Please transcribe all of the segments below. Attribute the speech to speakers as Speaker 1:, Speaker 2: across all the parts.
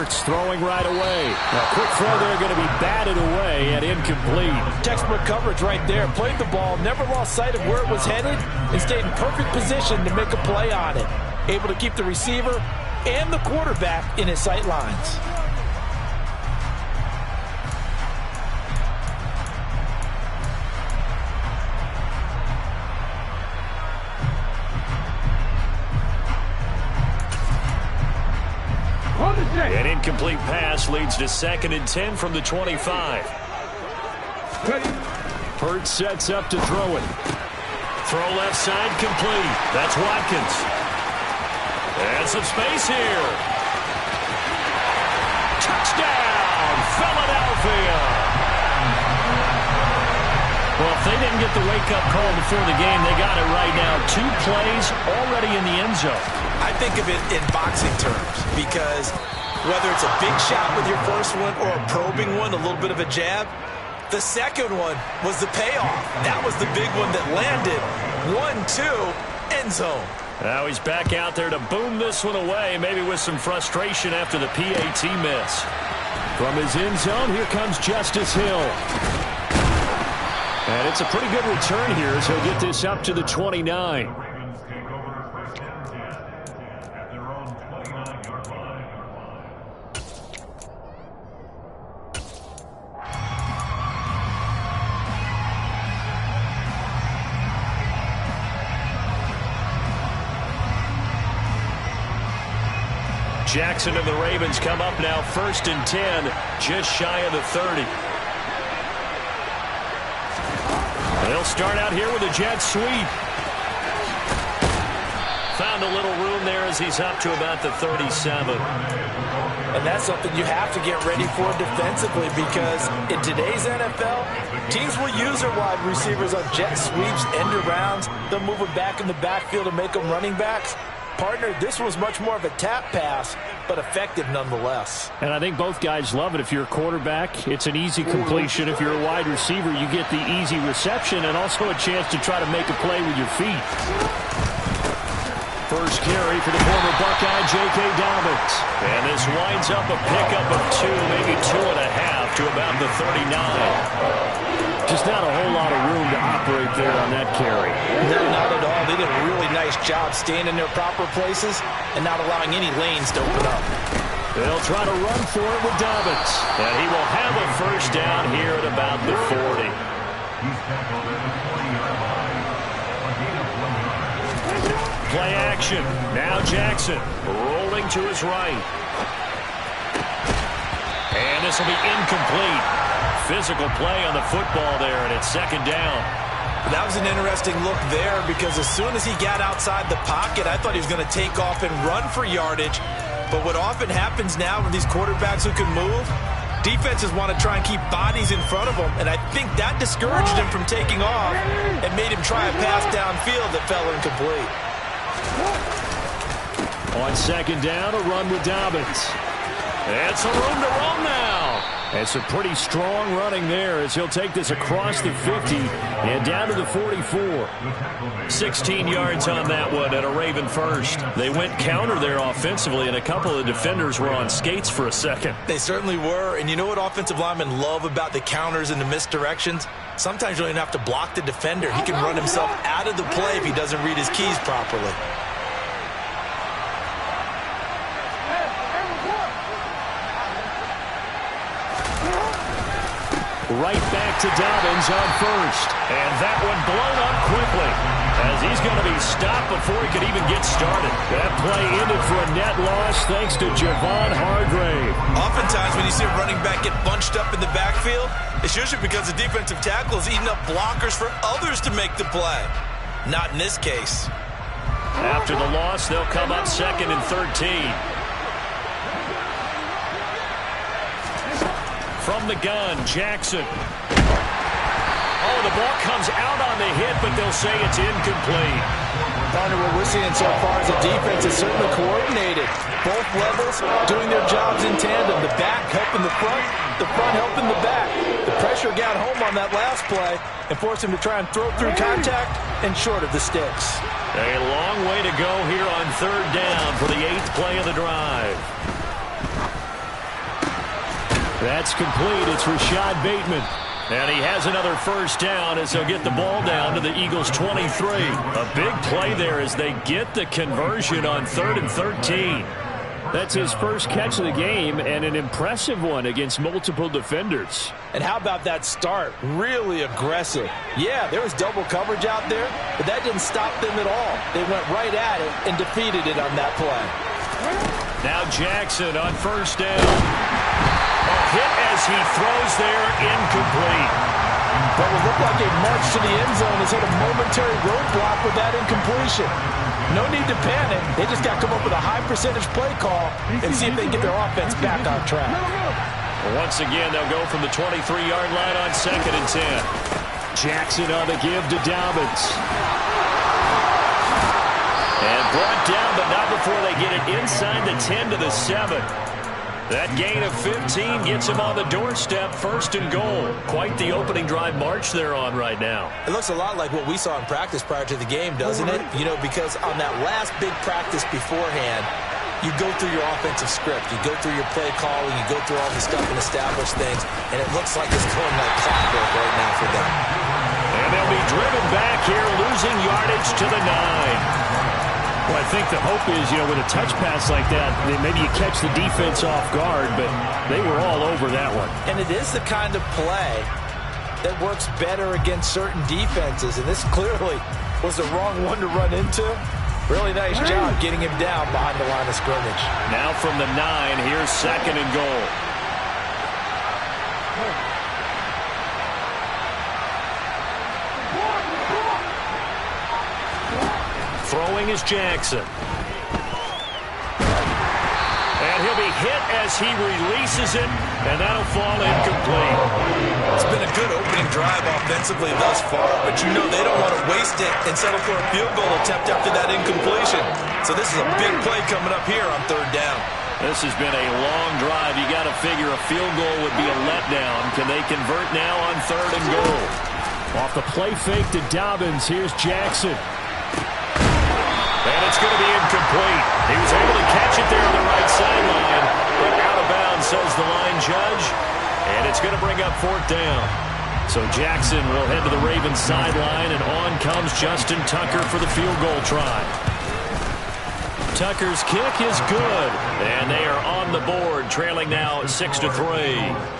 Speaker 1: starts, throwing right away. A quick throw there going to be batted away and incomplete.
Speaker 2: Textbook coverage right there. Played the ball, never lost sight of where it was headed, and stayed in perfect position to make a play on it. Able to keep the receiver and the quarterback in his sight lines.
Speaker 1: An incomplete pass leads to 2nd and 10 from the 25. Hurts sets up to throw it. Throw left side complete. That's Watkins. And some space here. Touchdown, Philadelphia. Well, if they didn't get the wake-up call before the game, they got it right now. 2 plays already in the end zone.
Speaker 2: I think of it in boxing terms because whether it's a big shot with your first one or a probing one, a little bit of a jab, the second one was the payoff. That was the big one that landed. 1-2, end zone.
Speaker 1: Now he's back out there to boom this one away, maybe with some frustration after the PAT miss. From his end zone, here comes Justice Hill. And it's a pretty good return here as he'll get this up to the 29. Jackson and the Ravens come up now 1st and 10, just shy of the 30. They'll start out here with a jet sweep. Found a little room there as he's up to about the 37.
Speaker 2: And that's something you have to get ready for defensively because in today's NFL, teams will use their wide receivers on jet sweeps, end arounds. They'll move them back in the backfield and make them running backs. Partner, this was much more of a tap pass, but effective nonetheless.
Speaker 1: And I think both guys love it. If you're a quarterback, it's an easy completion. If you're a wide receiver, you get the easy reception and also a chance to try to make a play with your feet. First carry for the former Buckeye, J.K. Dobbins. And this winds up a pickup of 2, maybe 2.5 to about the 39. Just not a whole lot of room to operate there on that carry.
Speaker 2: No, not at all. They did a really nice job staying in their proper places and not allowing any lanes to open up.
Speaker 1: They'll try to run for it with Dobbins. And he will have a first down here at about the 40. Play action. Now Jackson rolling to his right. And this will be incomplete. Physical play on the football there, and it's 2nd down.
Speaker 2: That was an interesting look there because as soon as he got outside the pocket, I thought he was going to take off and run for yardage. But what often happens now with these quarterbacks who can move, defenses want to try and keep bodies in front of them, and I think that discouraged him from taking off and made him try a pass downfield that fell incomplete.
Speaker 1: On 2nd down, a run with Dobbins. And some room to run now. And some pretty strong running there as he'll take this across the 50 and down to the 44. 16 yards on that one and a Raven first. They went counter there offensively, and a couple of defenders were on skates for a second.
Speaker 2: They certainly were, and you know what offensive linemen love about the counters and the misdirections? Sometimes you don't even have to block the defender. He can run himself out of the play if he doesn't read his keys properly.
Speaker 1: Right back to Dobbins on first. And that one blown up quickly as he's going to be stopped before he could even get started. That play ended for a net loss thanks to Javon Hargrave.
Speaker 2: Oftentimes when you see a running back get bunched up in the backfield, it's usually because the defensive tackle is eating up blockers for others to make the play. Not in this case.
Speaker 1: After the loss, they'll come up 2nd and 13. From the gun, Jackson. Oh, the ball comes out on the hit, but they'll say it's incomplete.
Speaker 2: Partner, what we're seeing so far is the defense is certainly coordinated. Both levels doing their jobs in tandem. The back helping the front helping the back. The pressure got home on that last play and forced him to try and throw through contact and short of the sticks.
Speaker 1: A long way to go here on 3rd down for the 8th play of the drive. That's complete. It's Rashad Bateman. And he has another first down as he'll get the ball down to the Eagles' 23. A big play there as they get the conversion on 3rd and 13. That's his first catch of the game and an impressive one against multiple defenders.
Speaker 2: And how about that start? Really aggressive. Yeah, there was double coverage out there, but that didn't stop them at all. They went right at it and defeated it on that play.
Speaker 1: Now Jackson on first down. A hit as he throws there, incomplete.
Speaker 2: But what looked like a march to the end zone has hit a momentary roadblock with that incompletion. No need to panic. They just got to come up with a high percentage play call and see if they can get their offense back on track.
Speaker 1: Once again, they'll go from the 23-yard line on 2nd and 10. Jackson on the give to Dobbins. And brought down, but not before they get it inside the 10 to the 7. That gain of 15 gets him on the doorstep, 1st and goal. Quite the opening drive march they're on right now.
Speaker 2: It looks a lot like what we saw in practice prior to the game, doesn't it? You know, because on that last big practice beforehand, you go through your offensive script. You go through your play calling. You go through all the stuff and establish things. And it looks like it's going like clockwork right now for them.
Speaker 1: And they'll be driven back here, losing yardage to the 9. Well, I think the hope is, you know, with a touch pass like that, maybe you catch the defense off guard, but they were all over that one.
Speaker 2: And it is the kind of play that works better against certain defenses, and this clearly was the wrong one to run into. Really nice job getting him down behind the line of scrimmage.
Speaker 1: Now from the 9, here's 2nd and goal. Throwing is Jackson. And he'll be hit as he releases it, and that'll fall incomplete.
Speaker 2: It's been a good opening drive offensively thus far, but you know they don't want to waste it and settle for a field goal attempt after that incompletion. So this is a big play coming up here on 3rd down.
Speaker 1: This has been a long drive. You got to figure a field goal would be a letdown. Can they convert now on 3rd and goal? Off the play fake to Dobbins, here's Jackson. And it's going to be incomplete. He was able to catch it there on the right sideline, but out of bounds, says the line judge. And it's going to bring up 4th down. So Jackson will head to the Ravens sideline, and on comes Justin Tucker for the field goal try. Tucker's kick is good, and they are on the board, trailing now 6-3.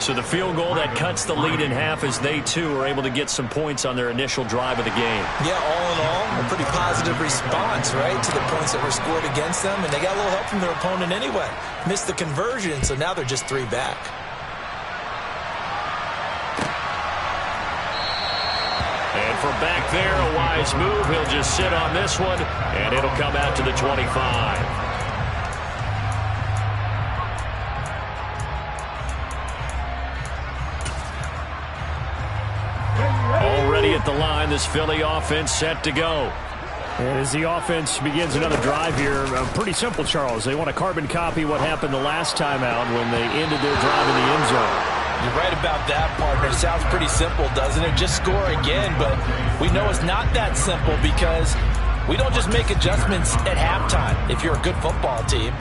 Speaker 1: So the field goal that cuts the lead in half as they, too, are able to get some points on their initial drive of the game.
Speaker 2: Yeah, all in all, a pretty positive response, right, to the points that were scored against them, and they got a little help from their opponent anyway. Missed the conversion, so now they're just 3 back.
Speaker 1: And from back there, a wise move. He'll just sit on this one, and it'll come out to the 25. Already at the line, this Philly offense set to go. And as the offense begins another drive here, pretty simple, Charles. They want to carbon copy what happened the last time out when they ended their drive in the end zone.
Speaker 2: You're right about that, partner. It sounds pretty simple, doesn't it? Just score again, but we know it's not that simple because we don't just make adjustments at halftime. If you're a good football team,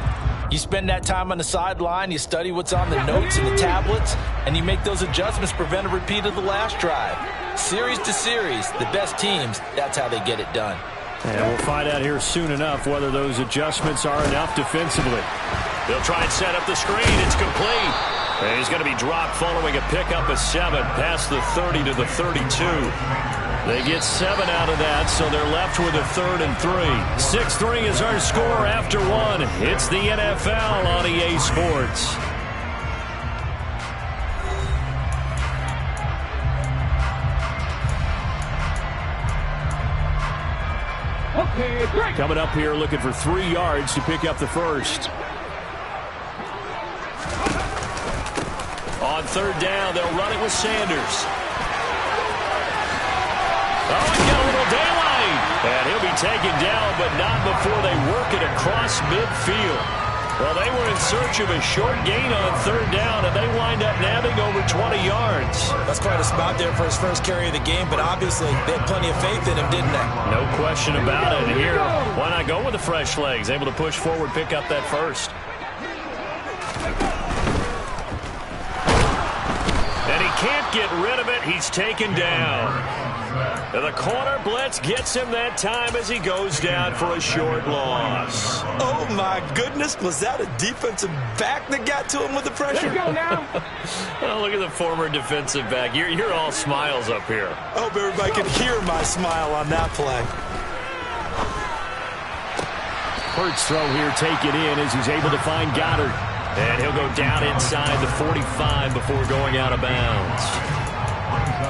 Speaker 2: you spend that time on the sideline, you study what's on the notes and the tablets, and you make those adjustments, prevent a repeat of the last drive. Series to series, the best teams, that's how they get it done.
Speaker 1: And we'll find out here soon enough whether those adjustments are enough defensively. They'll try and set up the screen. It's complete. And he's going to be dropped following a pickup of 7 past the 30 to the 32. They get 7 out of that, so they're left with a 3rd and 3. 6-3 is our score after 1. It's the NFL on EA Sports. Coming up here looking for 3 yards to pick up the first. On 3rd down, they'll run it with Sanders. Oh, he's got a little daylight. And he'll be taken down, but not before they work it across midfield. Well, they were in search of a short gain on 3rd down, and they wind up nabbing over 20 yards.
Speaker 2: That's quite a spot there for his first carry of the game, but obviously they had plenty of faith in him, didn't they?
Speaker 1: No question about it. And here, why not go with the fresh legs? Able to push forward, pick up that first. can't get rid of it. He's taken down. And the corner blitz gets him that time as he goes down for a short loss.
Speaker 2: Oh, my goodness. Was that a defensive back that got to him with the pressure?
Speaker 3: Let's go now.
Speaker 1: Oh, look at the former defensive back. You're all smiles up here.
Speaker 2: I hope everybody can hear my smile on that play.
Speaker 1: Hurts throw here, take it in as he's able to find Goddard. And he'll go down inside the 45 before going out of bounds.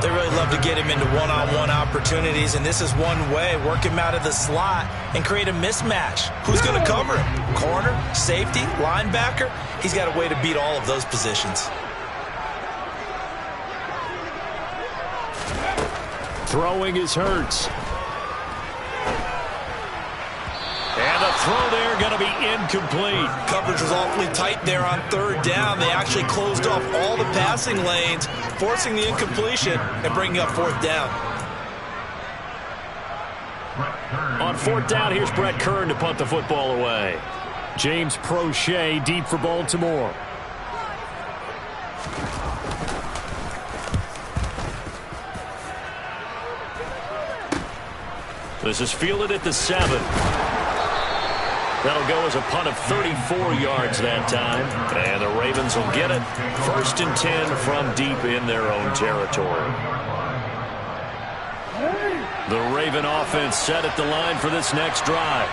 Speaker 2: They really love to get him into one-on-one opportunities, and this is one way. Work him out of the slot and create a mismatch. Who's going to cover him? Corner, safety, linebacker? He's got a way to beat all of those positions.
Speaker 1: Throwing is Hurts. And the throw there going to be incomplete.
Speaker 2: Coverage was awfully tight there on third down. They actually closed off all the passing lanes, forcing the incompletion and bringing up fourth down.
Speaker 1: On fourth down, here's Brett Kern to punt the football away. James Prochet deep for Baltimore. This is fielded at the 7. That'll go as a punt of 34 yards that time. And the Ravens will get it. 1st and 10 from deep in their own territory. The Raven offense set at the line for this next drive.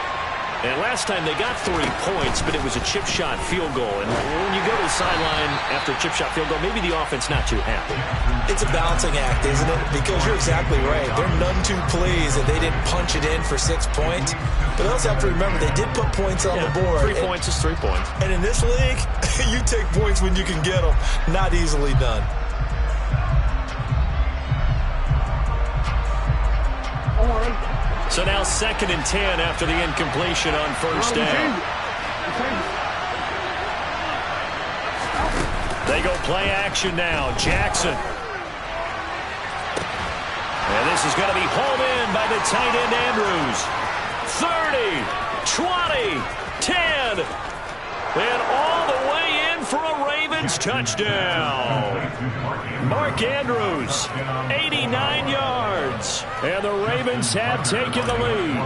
Speaker 1: And last time they got 3 points, but it was a chip shot field goal. And when you go to the sideline after a chip shot field goal, maybe the offense not too happy.
Speaker 2: It's a balancing act, isn't it? Because you're exactly right. They're none too pleased that they didn't punch it in for 6 points. But they also have to remember they did put points on the board.
Speaker 1: 3 points is 3 points.
Speaker 2: And in this league, you take points when you can get them. Not easily done.
Speaker 1: So now 2nd and 10 after the incompletion on first down. They go play action now. Jackson. And this is going to be hauled in by the tight end Andrews. 30, 20, 10. And all the way in for a Ravens touchdown. Mark Andrews, 89 yards. And the Ravens have taken the lead.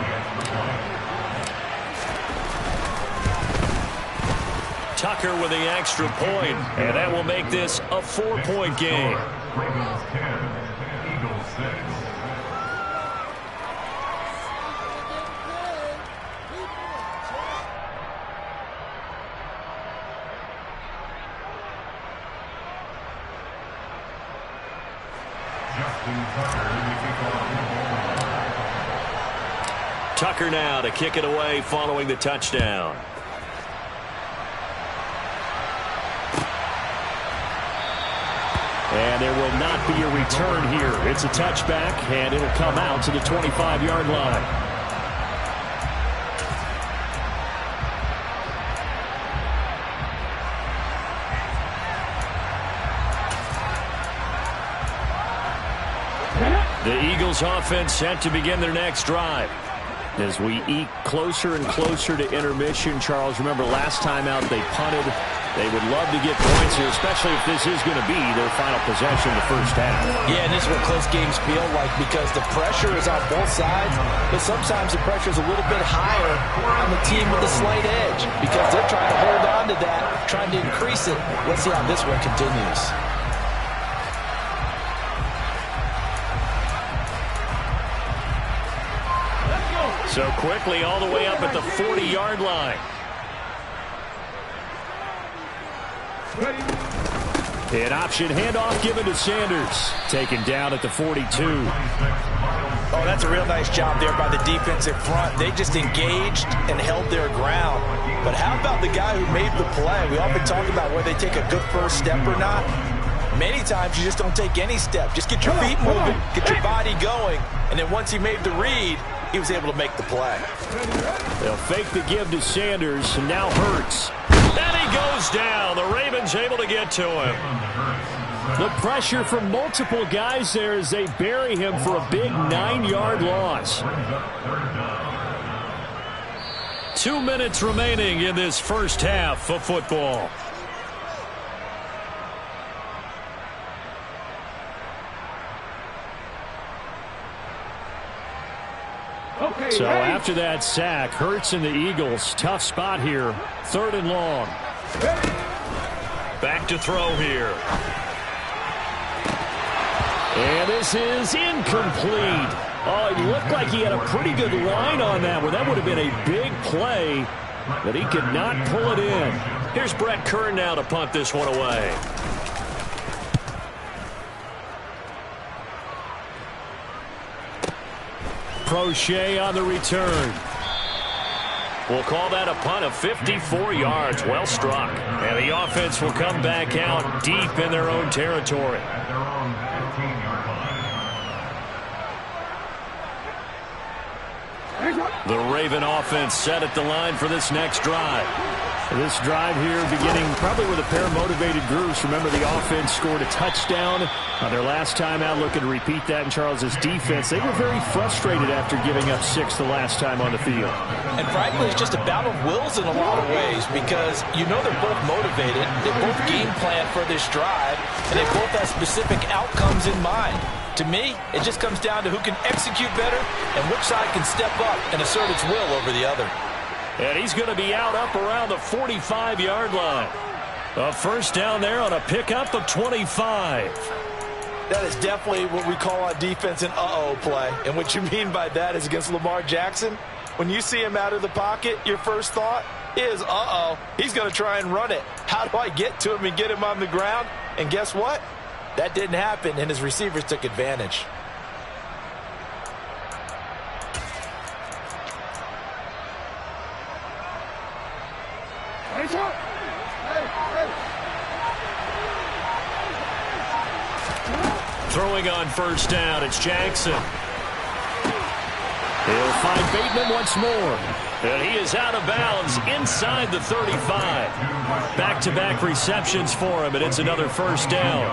Speaker 1: Tucker with the extra point, and that will make this a 4-point game.
Speaker 3: Ravens 10, Eagles 6.
Speaker 1: Tucker now to kick it away following the touchdown. And there will not be a return here. It's a touchback, and it'll come out to the 25-yard line. The Eagles offense set to begin their next drive. As we eke closer and closer to intermission, Charles, remember last time out they punted. They would love to get points here, especially if this is going to be their final possession in the first half.
Speaker 2: Yeah, and this is what close games feel like because the pressure is on both sides, but sometimes the pressure is a little bit higher on the team with a slight edge because they're trying to hold on to that, trying to increase it. Let's see how this one continues.
Speaker 1: So quickly all the way up at the 40-yard line. An option handoff given to Sanders. Taken down at the 42.
Speaker 2: Oh, that's a real nice job there by the defensive front. They just engaged and held their ground. But how about the guy who made the play? We often talk about whether they take a good first step or not. Many times you just don't take any step. Just get your feet moving, get your body going, and then once he made the read, he was able to make the play.
Speaker 1: They'll fake the give to Sanders, and now Hurts. And he goes down. The Ravens able to get to him. The pressure from multiple guys there as they bury him for a big 9-yard loss. 2 minutes remaining in this first half of football. So after that sack, Hurts and the Eagles, tough spot here. 3rd and long.
Speaker 2: Back to throw here.
Speaker 1: And this is incomplete. Oh, it looked like he had a pretty good line on that one. That would have been a big play, but he could not pull it in.
Speaker 2: Here's Brett Kern now to punt this one away.
Speaker 1: Crochet on the return.
Speaker 2: We'll call that a punt of 54 yards. Well struck.
Speaker 1: And the offense will come back out deep in their own territory.
Speaker 3: At their own 15-yard line.
Speaker 1: The Raven offense set at the line for this next drive. This drive here beginning probably with a pair of motivated groups. Remember, the offense scored a touchdown on their last time out, looking to repeat that in Charles's defense. They were very frustrated after giving up 6 the last time on the field.
Speaker 2: And frankly, it's just a battle of wills in a lot of ways because you know they're both motivated. They both game plan for this drive, and they both have specific outcomes in mind. To me, it just comes down to who can execute better and which side can step up and assert its will over the other.
Speaker 1: And he's going to be out up around the 45-yard line. A first down there on a pickup of 25.
Speaker 2: That is definitely what we call on defense an uh-oh play. And what you mean by that is against Lamar Jackson, when you see him out of the pocket, your first thought is, uh-oh, he's going to try and run it. How do I get to him and get him on the ground? And guess what? That didn't happen, and his receivers took advantage.
Speaker 1: Throwing on first down, it's Jackson. He'll find Bateman once more. And he is out of bounds inside the 35. Back-to-back receptions for him, and it's another first down.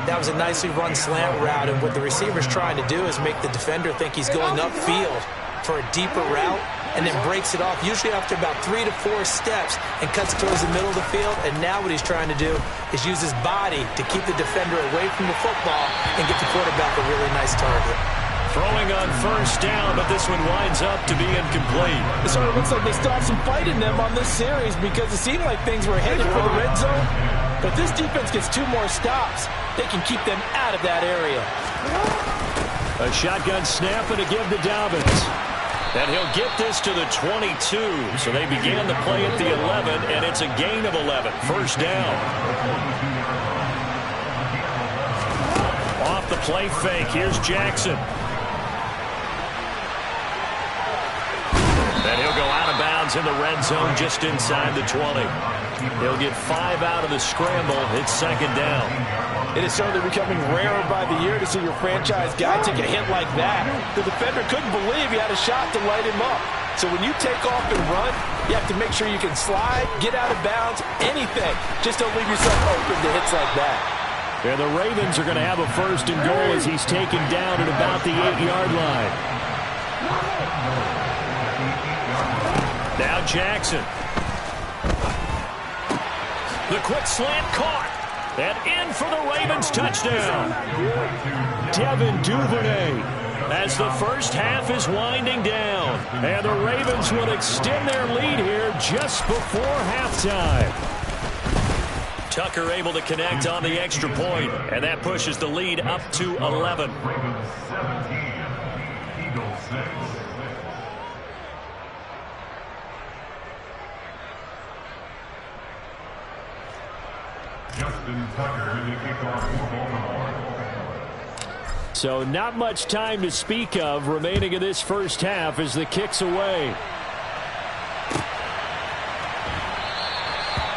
Speaker 4: That was a nicely run slant route, and what the receiver's trying to do is make the defender think he's going upfield for a deeper route, and then breaks it off, usually after about 3 to 4 steps, and cuts towards the middle of the field. And now what he's trying to do is use his body to keep the defender away from the football and get the quarterback a really nice target.
Speaker 1: Throwing on first down, but this one winds up to be incomplete.
Speaker 2: It sort of looks like they still have some fight in them on this series because it seemed like things were headed for the red zone. But if this defense gets 2 more stops, they can keep them out of that area.
Speaker 1: A shotgun snap and a give to Dobbins. And he'll get this to the 22. So they began the play at the 11, and it's a gain of 11. First down. Off the play fake, here's Jackson. And he'll go out of bounds in the red zone just inside the 20. He'll get 5 out of the scramble. It's second down.
Speaker 2: It is certainly becoming rarer by the year to see your franchise guy take a hit like that. The defender couldn't believe he had a shot to light him up. So when you take off and run, you have to make sure you can slide, get out of bounds, anything. Just don't leave yourself open to hits like that.
Speaker 1: And the Ravens are going to have a first and goal as he's taken down at about the 8-yard line. Now Jackson. The quick slant caught. And in for the Ravens touchdown. Devin Duvernay as the first half is winding down. And the Ravens will extend their lead here just before halftime. Tucker able to connect on the extra point, and that pushes the lead up to 11.
Speaker 3: Ravens 17, Eagles 6. Justin Tucker, the kickoff for Baltimore.
Speaker 1: So not much time to speak of remaining in this first half as the kick's away.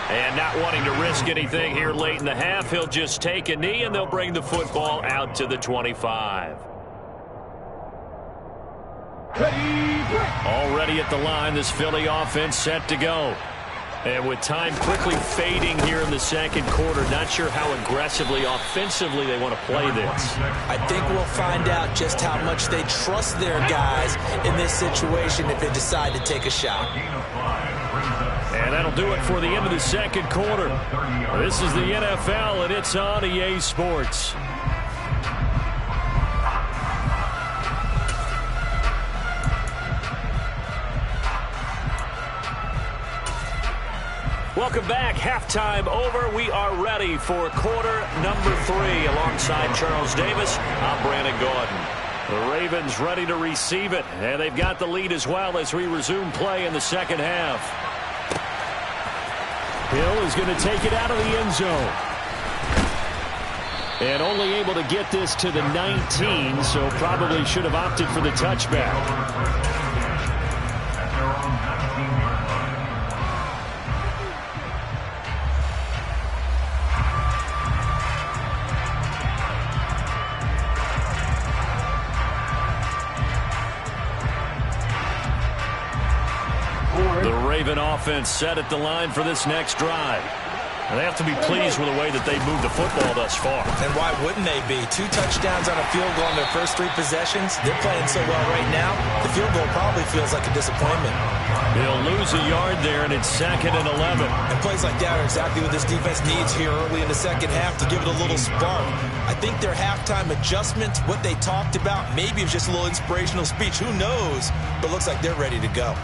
Speaker 1: And not wanting to risk anything here late in the half, he'll just take a knee and they'll bring the football out to the 25. Already at the line, this Philly offense set to go. And with time quickly fading here in the second quarter, not sure how aggressively, offensively they want to play this.
Speaker 4: I think we'll find out just how much they trust their guys in this situation if they decide to take a shot.
Speaker 1: And that'll do it for the end of the second quarter. This is the NFL, and it's on EA Sports. Welcome back. Halftime over. We are ready for quarter number 3. Alongside Charles Davis, I'm Brandon Gordon. The Ravens ready to receive it, and they've got the lead as well as we resume play in the second half. Hill is going to take it out of the end zone. And only able to get this to the 19, so probably should have opted for the touchback. The Raven offense set at the line for this next drive. And they have to be pleased with the way that they've moved the football thus far.
Speaker 2: And why wouldn't they be? 2 touchdowns on a field goal in their first 3 possessions. They're playing so well right now, the field goal probably feels like a disappointment.
Speaker 1: They'll lose a yard there, and it's 2nd and 11.
Speaker 2: And plays like that are exactly what this defense needs here early in the second half to give it a little spark. I think their halftime adjustment, what they talked about, maybe it was just a little inspirational speech. Who knows? But looks like they're ready to go.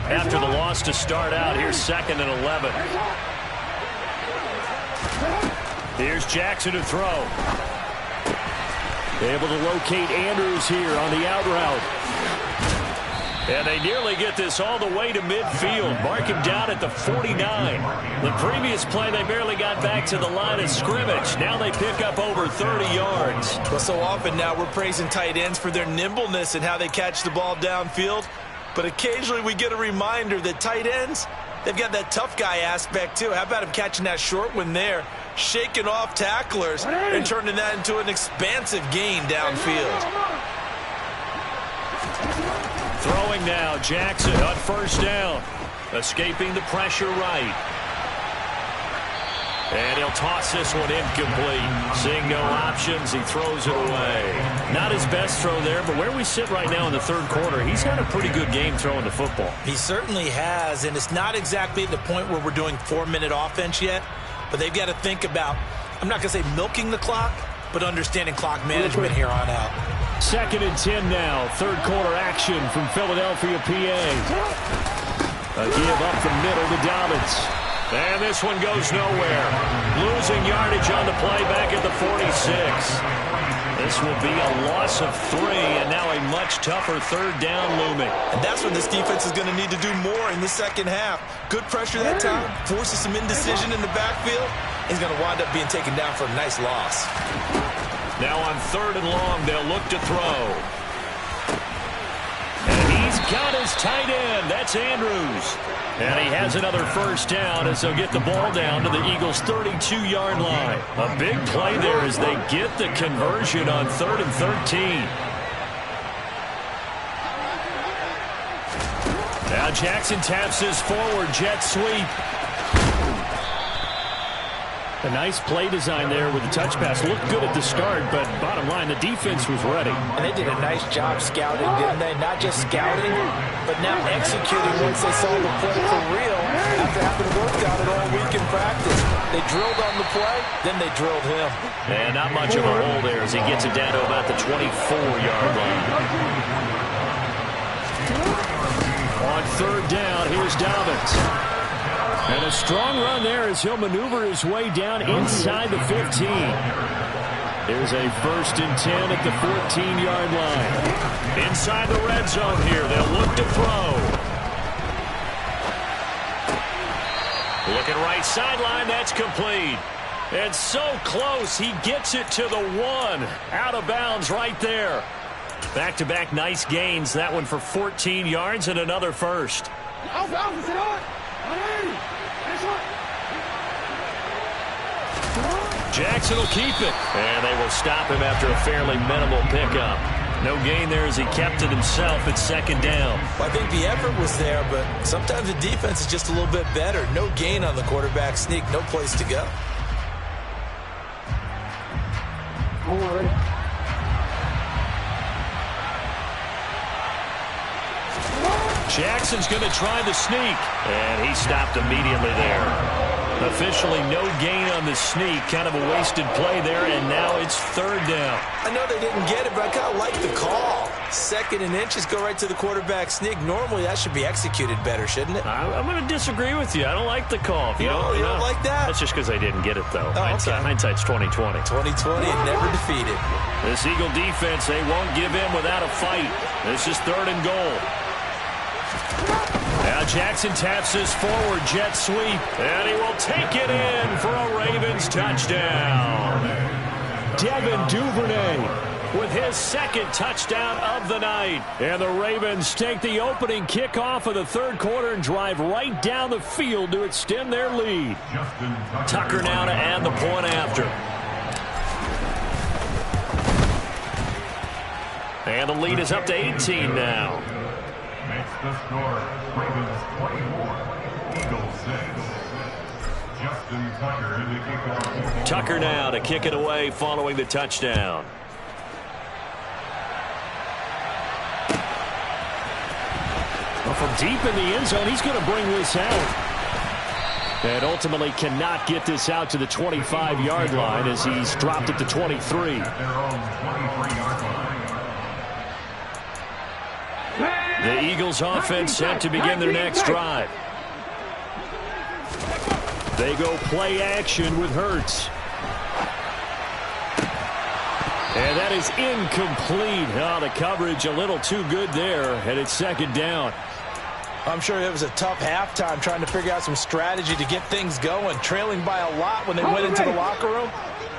Speaker 1: After the loss to start out, here's 2nd and 11. Here's Jackson to throw. Able to locate Andrews here on the out route. And they nearly get this all the way to midfield. Mark him down at the 49. The previous play, they barely got back to the line of scrimmage. Now they pick up over 30 yards.
Speaker 2: Well, so often now we're praising tight ends for their nimbleness and how they catch the ball downfield. But occasionally we get a reminder that tight ends, they've got that tough guy aspect too. How about him catching that short one there, shaking off tacklers, and turning that into an expansive gain downfield.
Speaker 1: Throwing now, Jackson on first down. Escaping the pressure right. And he'll toss this one incomplete. Seeing no options, he throws it away. Not his best throw there, but where we sit right now in the third quarter, he's had a pretty good game throwing the football.
Speaker 2: He certainly has, and it's not exactly at the point where we're doing 4-minute offense yet, but they've got to think about, I'm not going to say milking the clock, but understanding clock management here on out.
Speaker 1: 2nd and 10 now. Third quarter action from Philadelphia, PA. A give up the middle to Dobbins. And this one goes nowhere. Losing yardage on the play back at the 46. This will be a loss of 3, and now a much tougher third down looming.
Speaker 2: And that's what this defense is going to need to do more in the second half. Good pressure that time, forces some indecision in the backfield. He's going to wind up being taken down for a nice loss.
Speaker 1: Now on 3rd and long, they'll look to throw. And he's got his tight end. That's Andrews. And he has another first down as they'll get the ball down to the Eagles' 32-yard line. A big play there as they get the conversion on 3rd and 13. Now Jackson taps his forward jet sweep. A nice play design there with the touch pass. Looked good at the start, but bottom line, the defense was ready.
Speaker 4: And they did a nice job scouting, didn't they? Not just scouting, but now executing once they saw the play for real after having worked on it all week in practice. They drilled on the play, then they drilled him.
Speaker 1: And not much of a hole there as he gets it down to about the 24-yard line. On 3rd down, here's Dobbins. And a strong run there as he'll maneuver his way down inside the 15. There's a 1st and 10 at the 14-yard line. Inside the red zone here, they'll look to throw. Looking right sideline, that's complete. And so close, he gets it to the 1. Out of bounds right there. Back-to-back nice gains. That one for 14 yards and another first. Jackson will keep it. And they will stop him after a fairly minimal pickup. No gain there as he kept it himself at 2nd down.
Speaker 2: Well, I think the effort was there, but sometimes the defense is just a little bit better. No gain on the quarterback sneak. No place to go.
Speaker 1: Jackson's going to try the sneak. And he stopped immediately there. Officially no gain on the sneak. Kind of a wasted play there, and now it's 3rd down.
Speaker 2: I know they didn't get it, but I kind of like the call.
Speaker 4: 2nd and inches, go right to the quarterback sneak. Normally, that should be executed better, shouldn't it?
Speaker 1: I'm going to disagree with you. I don't like the call.
Speaker 4: You don't like that?
Speaker 1: That's just because I didn't get it, though.
Speaker 4: Oh,
Speaker 1: Hindsight's 20/20.
Speaker 4: 20/20 and never defeated.
Speaker 1: This Eagle defense, they won't give in without a fight. This is 3rd and goal. Now Jackson taps this forward jet sweep, and he will take it in for a Ravens touchdown. Devin Duvernay with his 2nd touchdown of the night. And the Ravens take the opening kickoff of the 3rd quarter and drive right down the field to extend their lead. Tucker now to add the point after. And the lead is up to 18 now.
Speaker 3: Makes the score Ravens 24, Eagles 6. Justin Tucker in the kickoff.
Speaker 1: Tucker now to kick it away following the touchdown. Well, from deep in the end zone, he's going to bring this out. And ultimately cannot get this out to the 25-yard line as he's dropped it to 23.
Speaker 3: At their own 23-yard line.
Speaker 1: The Eagles offense set to begin their next drive. They go play action with Hurts. And that is incomplete. Oh, the coverage a little too good there, and it's 2nd down.
Speaker 4: I'm sure it was a tough halftime trying to figure out some strategy to get things going, trailing by a lot when they went into the locker room.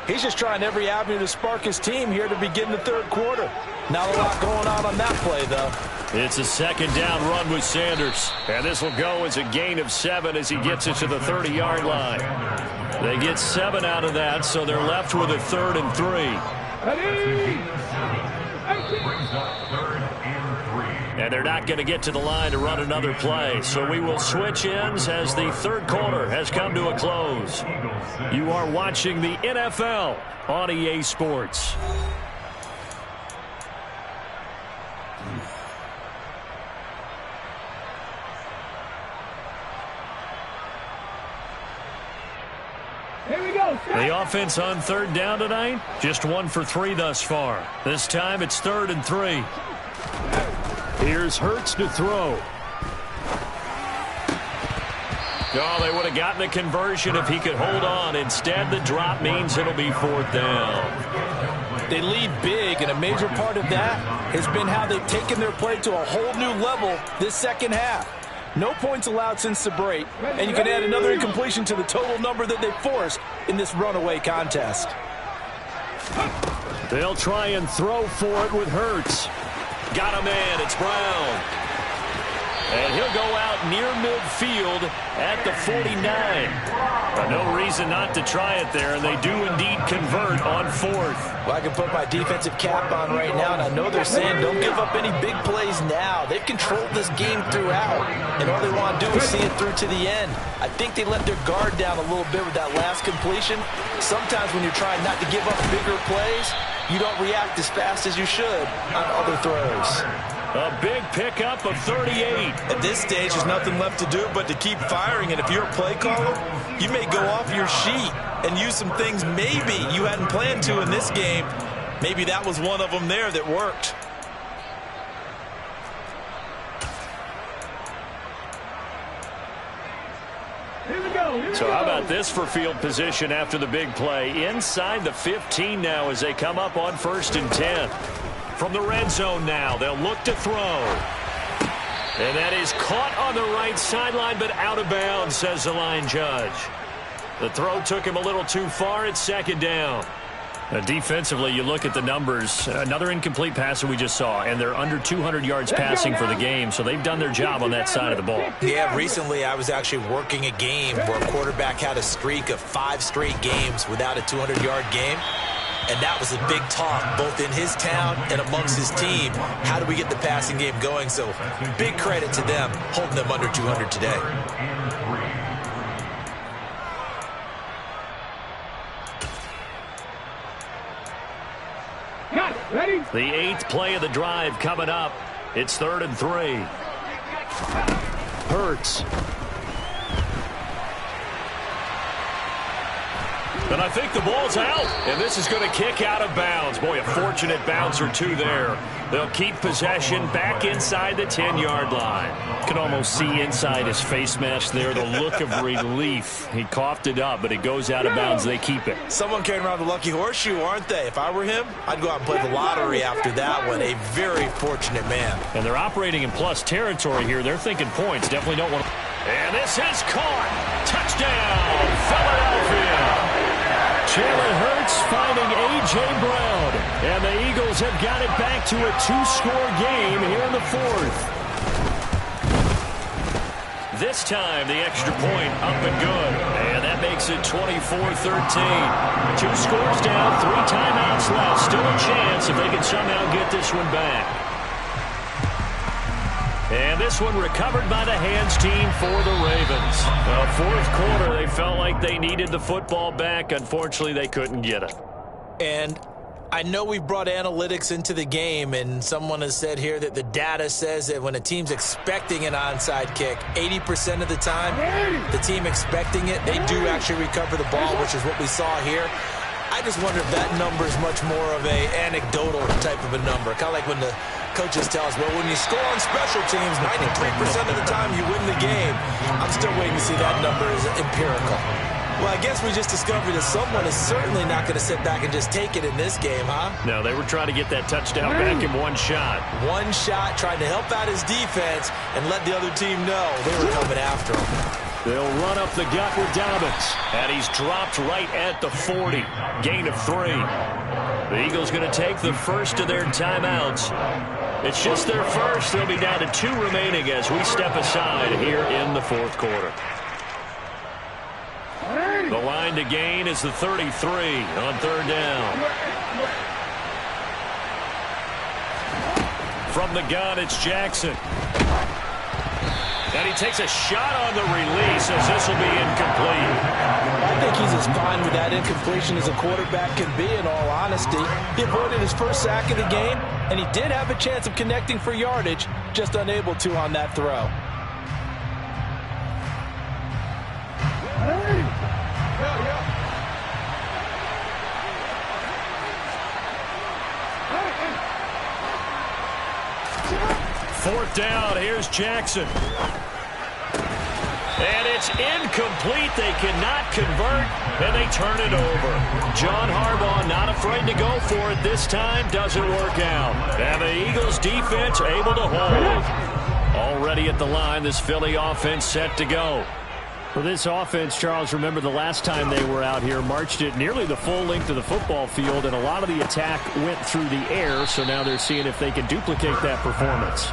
Speaker 4: He's just trying every avenue to spark his team here to begin the 3rd quarter. Not a lot going on that play, though.
Speaker 1: It's a 2nd down run with Sanders. And this will go as a gain of 7 as he gets it to the 30-yard line. They get 7 out of that, so they're left with a 3rd and 3.
Speaker 3: Brings up 3rd and 3.
Speaker 1: And they're not going to get to the line to run another play. So we will switch ends as the 3rd quarter has come to a close. You are watching the NFL on EA Sports. The offense on 3rd down tonight, just 1 for 3 thus far. This time it's 3rd and 3. Here's Hurts to throw. Oh, they would have gotten the conversion if he could hold on. Instead, the drop means it'll be 4th down.
Speaker 4: They lead big, and a major part of that has been how they've taken their play to a whole new level this 2nd half. No points allowed since the break, and you can add another incompletion to the total number that they forced in this runaway contest.
Speaker 1: They'll try and throw for it with Hurts. Got a man, it's Brown. And he'll go out near midfield at the 49. But no reason not to try it there, and they do indeed convert on 4th.
Speaker 4: Well, I can put my defensive cap on right now, and I know they're saying don't give up any big plays now. They've controlled this game throughout, and all they want to do is see it through to the end. I think they let their guard down a little bit with that last completion. Sometimes when you're trying not to give up bigger plays, you don't react as fast as you should on other throws.
Speaker 1: A big pickup of 38.
Speaker 2: At this stage, there's nothing left to do but to keep firing. And if you're a play caller, you may go off your sheet and use some things maybe you hadn't planned to in this game. Maybe that was one of them there that worked.
Speaker 1: So how about this for field position after the big play? Inside the 15 now as they come up on 1st and 10. From the red zone now, they'll look to throw. And that is caught on the right sideline, but out of bounds, says the line judge. The throw took him a little too far. It's 2nd down. Defensively, you look at the numbers. Another incomplete pass that we just saw, and they're under 200 yards passing for the game, so they've done their job on that side of the ball.
Speaker 4: Yeah, recently I was actually working a game where a quarterback had a streak of 5 straight games without a 200-yard game. And that was a big talk, both in his town and amongst his team. How do we get the passing game going? So big credit to them, holding them under 200 today.
Speaker 1: The 8th play of the drive coming up. It's 3rd and 3. Hurts. And I think the ball's out, and this is going to kick out of bounds. Boy, a fortunate bounce or two there. They'll keep possession back inside the 10-yard line. You can almost see inside his face mask there the look of relief. He coughed it up, but it goes out of bounds. They keep it.
Speaker 2: Someone carrying around the lucky horseshoe, aren't they? If I were him, I'd go out and play the lottery after that one. A very fortunate man.
Speaker 1: And they're operating in plus territory here. They're thinking points. Definitely don't want to. And this is caught. Touchdown, Philadelphia. Jalen Hurts finding A.J. Brown. And the Eagles have got it back to a 2-score game here in the fourth. This time, the extra point up and good. And that makes it 24-13. 2 scores down, 3 timeouts left. Still a chance if they can somehow get this one back. And this one recovered by the hands team for the Ravens. Fourth quarter, they felt like they needed the football back. Unfortunately, they couldn't get it.
Speaker 4: And I know we brought analytics into the game, and someone has said here that the data says that when a team's expecting an onside kick, 80% of the time, the team expecting it, they do actually recover the ball, which is what we saw here. I just wonder if that number is much more of a anecdotal type of a number. Kind of like when the coaches tell us, well, when you score on special teams, 93% of the time you win the game. I'm still waiting to see that number is empirical. Well, I guess we just discovered that someone is certainly not going to sit back and just take it in this game, huh?
Speaker 1: No, they were trying to get that touchdown back in one shot.
Speaker 4: One shot, trying to help out his defense and let the other team know they were coming after him.
Speaker 1: They'll run up the gut with Dobbins. And he's dropped right at the 40. Gain of 3. The Eagles going to take the first of their timeouts. It's just their first. They'll be down to 2 remaining as we step aside here in the fourth quarter. The line to gain is the 33 on 3rd down. From the gun, it's Jackson. And he takes a shot on the release as this will be incomplete.
Speaker 4: I think he's as fine with that incompletion as a quarterback can be, in all honesty. He avoided his first sack of the game, and he did have a chance of connecting for yardage, just unable to on that throw.
Speaker 1: Fourth down, here's Jackson. And it's incomplete. They cannot convert, and they turn it over. John Harbaugh not afraid to go for it this time. Doesn't work out. And the Eagles defense able to hold. Already at the line, this Philly offense set to go. For this offense, Charles, remember the last time they were out here, marched it nearly the full length of the football field, and a lot of the attack went through the air, so now they're seeing if they can duplicate that performance.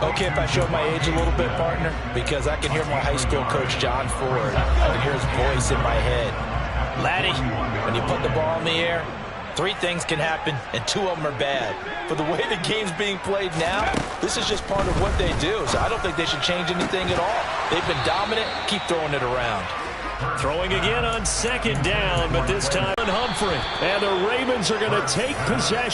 Speaker 4: Okay, if I show my age a little bit, partner, because I can hear my high school coach, John Ford. I can hear his voice in my head. Laddie, when you put the ball in the air, 3 things can happen, and 2 of them are bad. For the way the game's being played now, this is just part of what they do, so I don't think they should change anything at all. They've been dominant. Keep throwing it around.
Speaker 1: Throwing again on 2nd down, but this time Humphrey. And the Ravens are going to take possession.